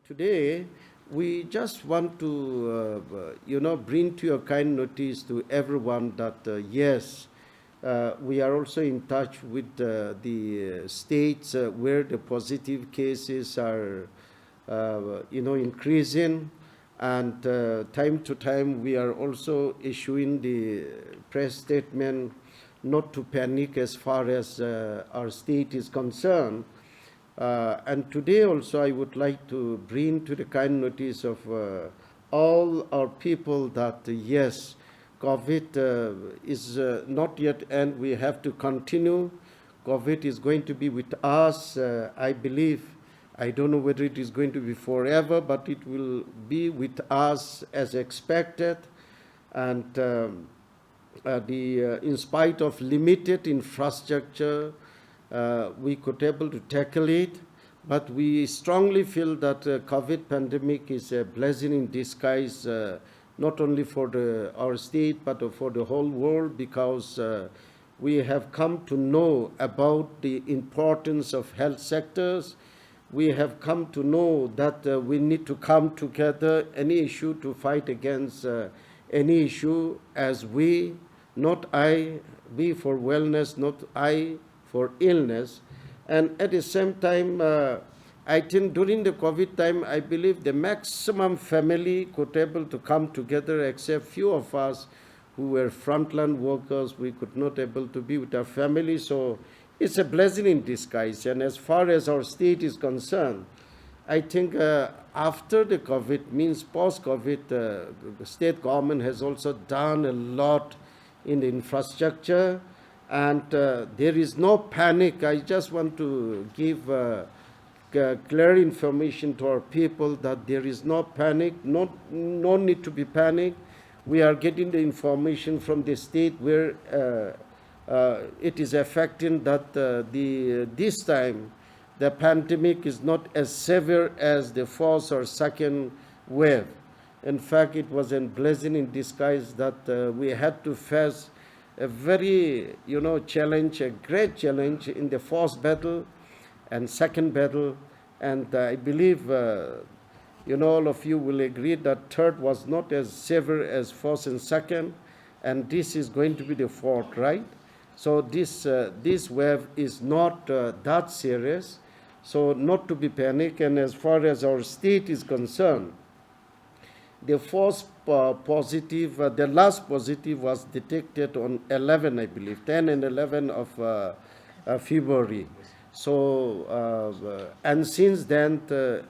Today, we just want to, bring to your kind notice to everyone that yes, we are also in touch with the states where the positive cases are, increasing, and time to time we are also issuing the press statement not to panic as far as our state is concerned. And today also I would like to bring to the kind notice of all our people that yes, COVID is not yet end. We have to continue. COVID is going to be with us, I believe. I don't know whether it is going to be forever, but it will be with us as expected. And in spite of limited infrastructure, we could able to tackle it, but we strongly feel that COVID pandemic is a blessing in disguise, not only for our state but for the whole world, because we have come to know about the importance of health sectors. We have come to know that we need to come together any issue to fight against any issue as we, not I, we for wellness, not I for illness. And at the same time, I think during the COVID time, I believe the maximum family could able to come together, except few of us who were frontline workers. We could not able to be with our family. So it's a blessing in disguise. And as far as our state is concerned, I think after the COVID, means post-COVID, the state government has also done a lot in the infrastructure, and there is no panic. I just want to give clear information to our people that there is no panic, no need to be panicked. We are getting the information from the state where it is affecting that this time the pandemic is not as severe as the first or second wave. In fact, it was a blessing in disguise that we had to face a very, challenge, a great challenge in the first battle and second battle. And I believe, all of you will agree that third was not as severe as first and second, and this is going to be the fourth, right? So this wave is not that serious, so not to be panicked. And as far as our state is concerned, the first positive, the last positive was detected on 11, I believe, 10 and 11 of February. So, and since then,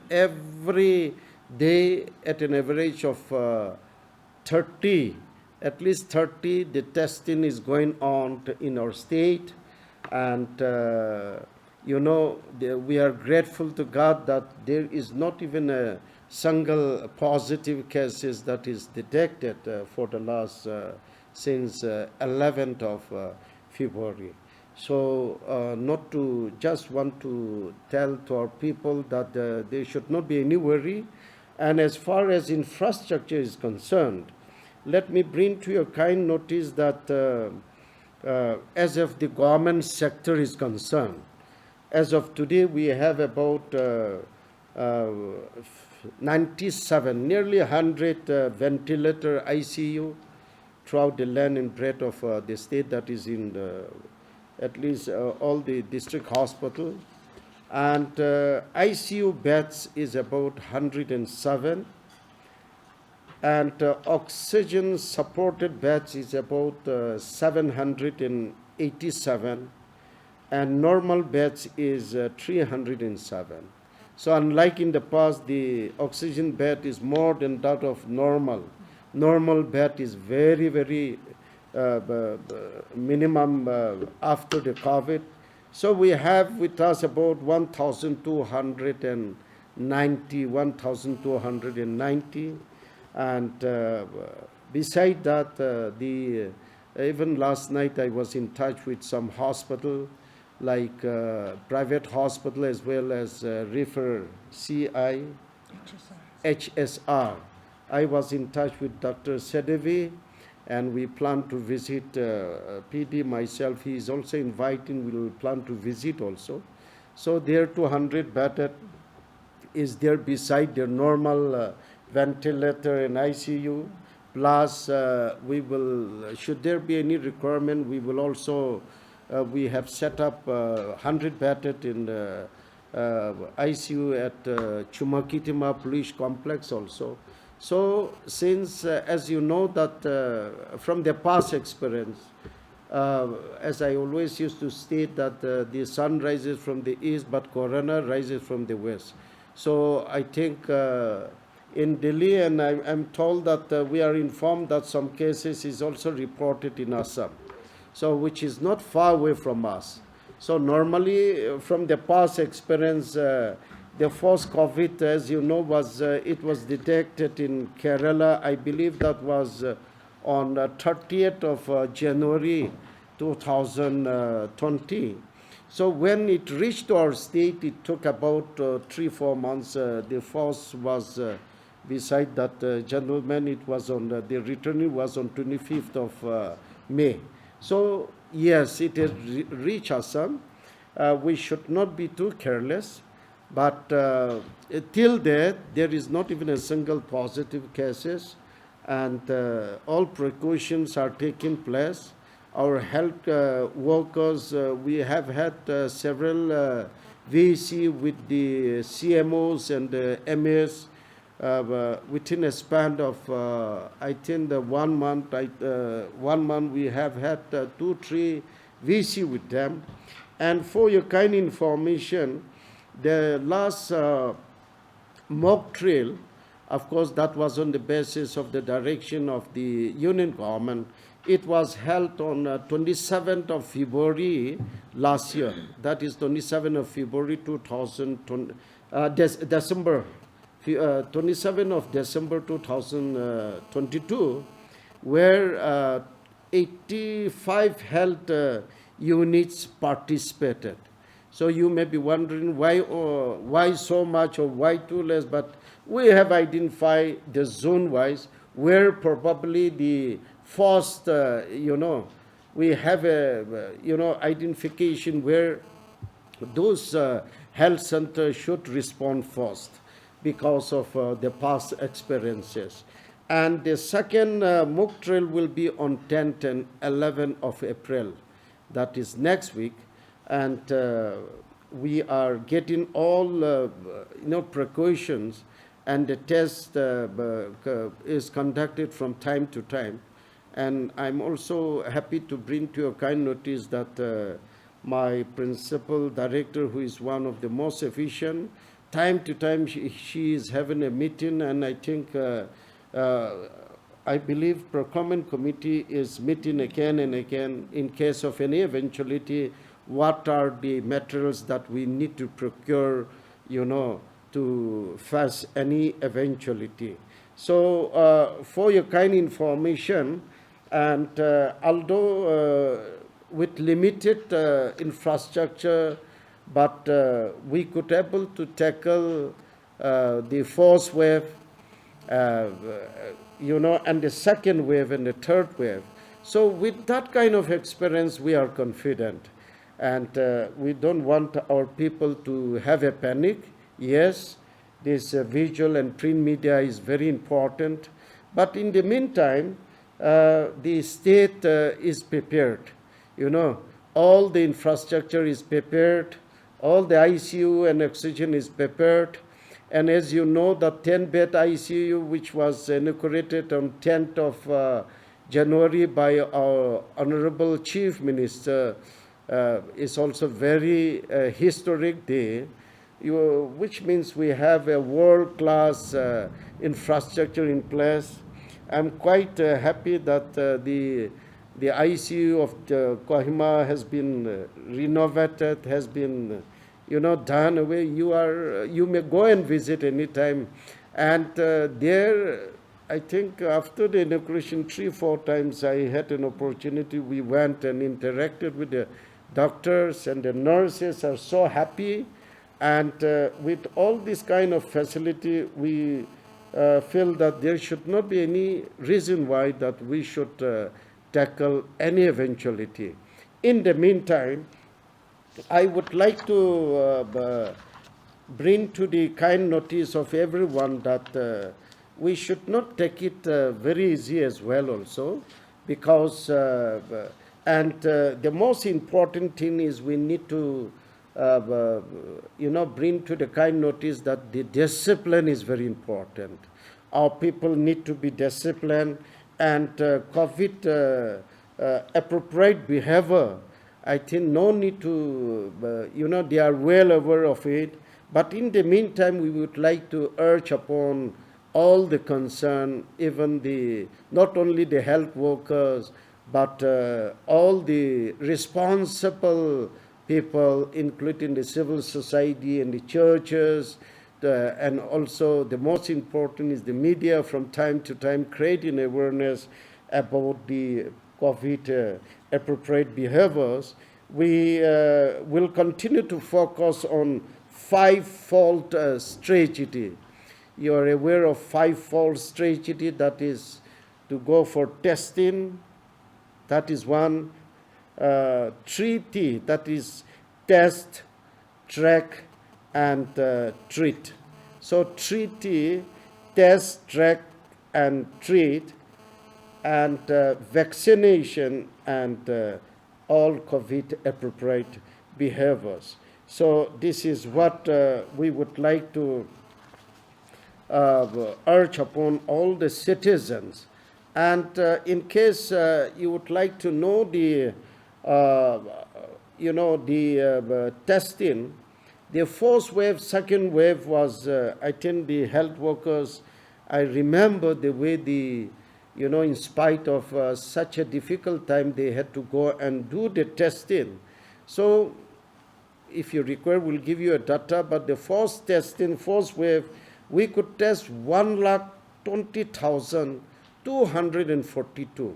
every day at an average of 30, at least 30, the testing is going on in our state. And, we are grateful to God that there is not even a single positive cases that is detected for the last, since 11th of February. So not to just want to tell to our people that there should not be any worry. And as far as infrastructure is concerned, let me bring to your kind notice that as of the government sector is concerned, as of today we have about 97, nearly 100 ventilator ICU throughout the land and breadth of the state, that is in at least all the district hospital. And ICU beds is about 107. And oxygen supported beds is about 787. And normal beds is 307. So unlike in the past, the oxygen bed is more than that of normal. Normal bed is very, very minimum after the COVID. So we have with us about 1,290. And beside that, even last night I was in touch with some hospital, like private hospital as well as refer CI, HSR. I was in touch with Dr. Sedevi, and we plan to visit PD, myself. He is also inviting. We will plan to visit also. So there 200 bedded is there beside the normal ventilator and ICU. Plus, we will, should there be any requirement, we will also, we have set up 100-bedded in the ICU at Chumakitima Police Complex also. So, since, as you know, that from the past experience, as I always used to state that the sun rises from the east, but corona rises from the west. So I think in Delhi, and I'm told that we are informed that some cases is also reported in Assam, so which is not far away from us. So normally, from the past experience, the first COVID, as you know, was it was detected in Kerala. I believe that was on 30th of January 2020. So when it reached our state, it took about 3-4 months. The first was beside that gentleman. It was on the returning was on 25th of May. So yes, it has reached Assam. We should not be too careless. But till there is not even a single positive cases, and all precautions are taking place. Our health workers, we have had several VC with the CMOs and the MAs within a span of, I think, the 1 month. 1 month we have had 2-3 VC with them. And for your kind information, the last mock drill, of course, that was on the basis of the direction of the union government. It was held on 27th of February last year. That is 27th of February 2020, December, 27th of December 2022, where 85 health units participated. So you may be wondering why so much or why too less, but we have identified the zone-wise where probably the first, we have a, identification where those health centers should respond first because of the past experiences. And the second mock drill will be on 10th and 11th of April. That is next week. And we are getting all, precautions, and the test is conducted from time to time. And I'm also happy to bring to your kind notice that my principal director, who is one of the most efficient, time to time she is having a meeting, and I think I believe procurement committee is meeting again and again in case of any eventuality. What are the materials that we need to procure, to face any eventuality? So for your kind information, and although with limited infrastructure, but we could able to tackle the first wave, and the second wave and the third wave. So with that kind of experience, we are confident. And we don't want our people to have a panic. Yes, this visual and print media is very important. But in the meantime, the state is prepared. All the infrastructure is prepared. All the ICU and oxygen is prepared. And as you know, the 10-bed ICU, which was inaugurated on 10th of January by our Honorable Chief Minister, is also very historic day, which means we have a world-class infrastructure in place. I'm quite happy that the ICU of Kohima has been renovated, has been done away. You may go and visit anytime, and there, I think after the inauguration 3-4 times I had an opportunity. We went and interacted with the doctors, and the nurses are so happy. And with all this kind of facility, we feel that there should not be any reason why that we should tackle any eventuality. In the meantime, I would like to bring to the kind notice of everyone that we should not take it very easy as well also, because the most important thing is we need to bring to the kind notice that the discipline is very important. Our people need to be disciplined, and COVID appropriate behavior, I think no need to, they are well aware of it. But in the meantime, we would like to urge upon all the concerned, even not only the health workers, but all the responsible people, including the civil society and the churches, and also the most important is the media, from time to time creating awareness about the COVID appropriate behaviors. We will continue to focus on five-fold strategy. You are aware of five-fold strategy, that is to go for testing, that is one. 3T, that is test, track, and treat. So 3T, test, track, and treat, and vaccination, and all COVID appropriate behaviors. So this is what we would like to urge upon all the citizens. And in case you would like to know the testing, the first wave, second wave was, I think the health workers, I remember the way in spite of such a difficult time, they had to go and do the testing. So if you require, we'll give you a data, but the first testing, first wave, we could test 1,20,242.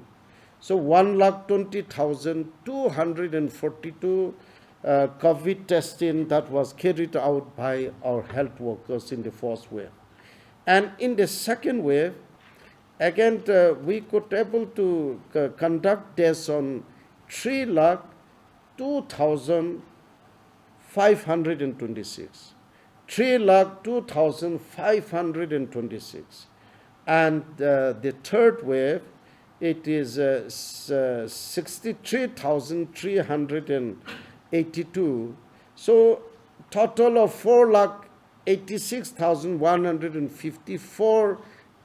So 1,20,242 COVID testing that was carried out by our health workers in the first wave. And in the second wave, again, we could able to conduct tests on 3,02,526. 3,02,526. And the third wave, it is 63,382. So total of 4,86,154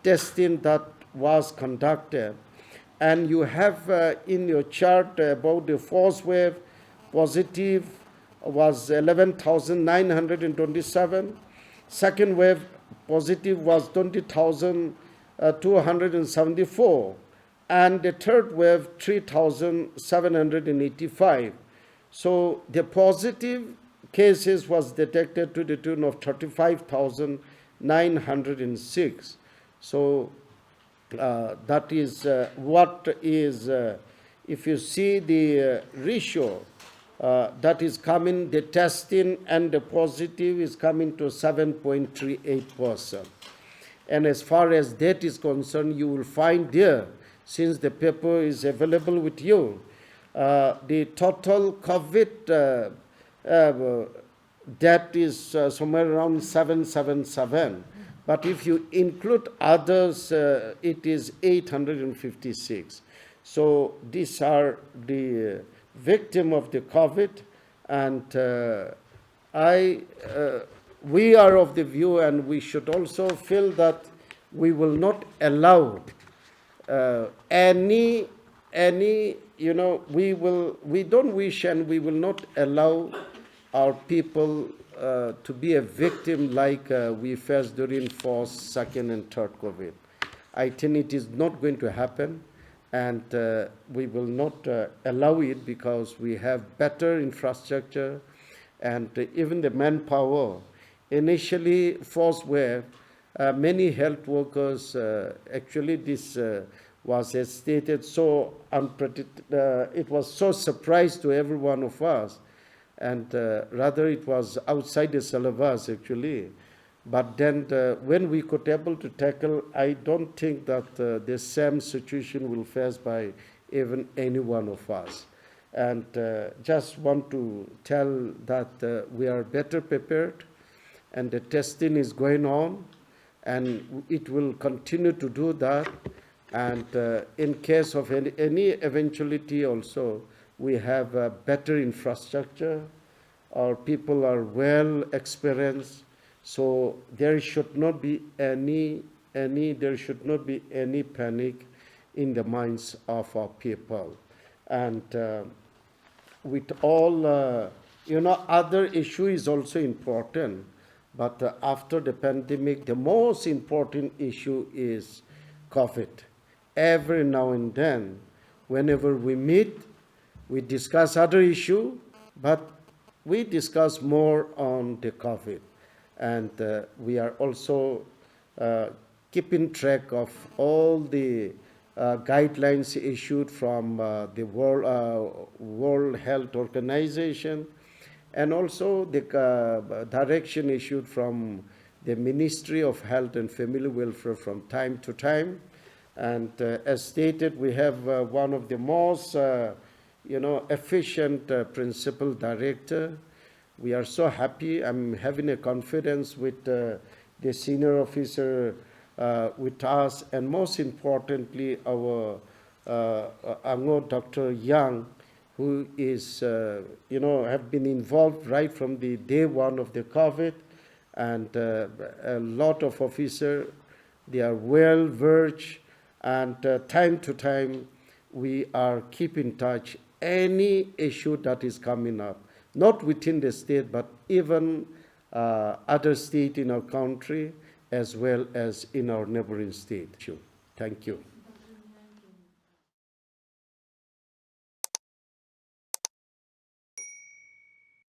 testing that was conducted. And you have in your chart about the first wave, positive was 11,927. Second wave, positive was 20,274. And the third wave, 3,785. So the positive cases was detected to the tune of 35,906. So that is what is, if you see the ratio, that is coming, the testing and the positive is coming to 7.38%. And as far as that is concerned, you will find there, since the paper is available with you, the total COVID death is somewhere around 777. But if you include others, it is 856. So these are the victim of the COVID, and we are of the view, and we should also feel that we will not allow we don't wish, and we will not allow our people to be a victim like we faced during first, second, and third COVID. I think it is not going to happen, and we will not allow it, because we have better infrastructure and even the manpower. Initially, first wave, many health workers, actually this was stated so unpredictable, it was so surprise to every one of us, and rather it was outside the syllabus actually. But then when we could able to tackle, I don't think that the same situation will face by even any one of us. And just want to tell that we are better prepared, and the testing is going on, and it will continue to do that. And in case of any eventuality also, we have a better infrastructure. Our people are well experienced, so there should not be any panic in the minds of our people. And with all, other issue is also important, but after the pandemic, the most important issue is COVID. Every now and then, whenever we meet, we discuss other issue, but we discuss more on the COVID. And we are also keeping track of all the guidelines issued from the World Health Organization, and also the direction issued from the Ministry of Health and Family Welfare from time to time. And as stated, we have one of the most efficient principal director. We are so happy. I'm having a confidence with the senior officer with us, and most importantly, our Ango Dr. Yang, who is, have been involved right from the day one of the COVID, and a lot of officers, they are well versed, and time to time, we are keep in touch any issue that is coming up, not within the state, but even other state in our country, as well as in our neighboring state. Thank you.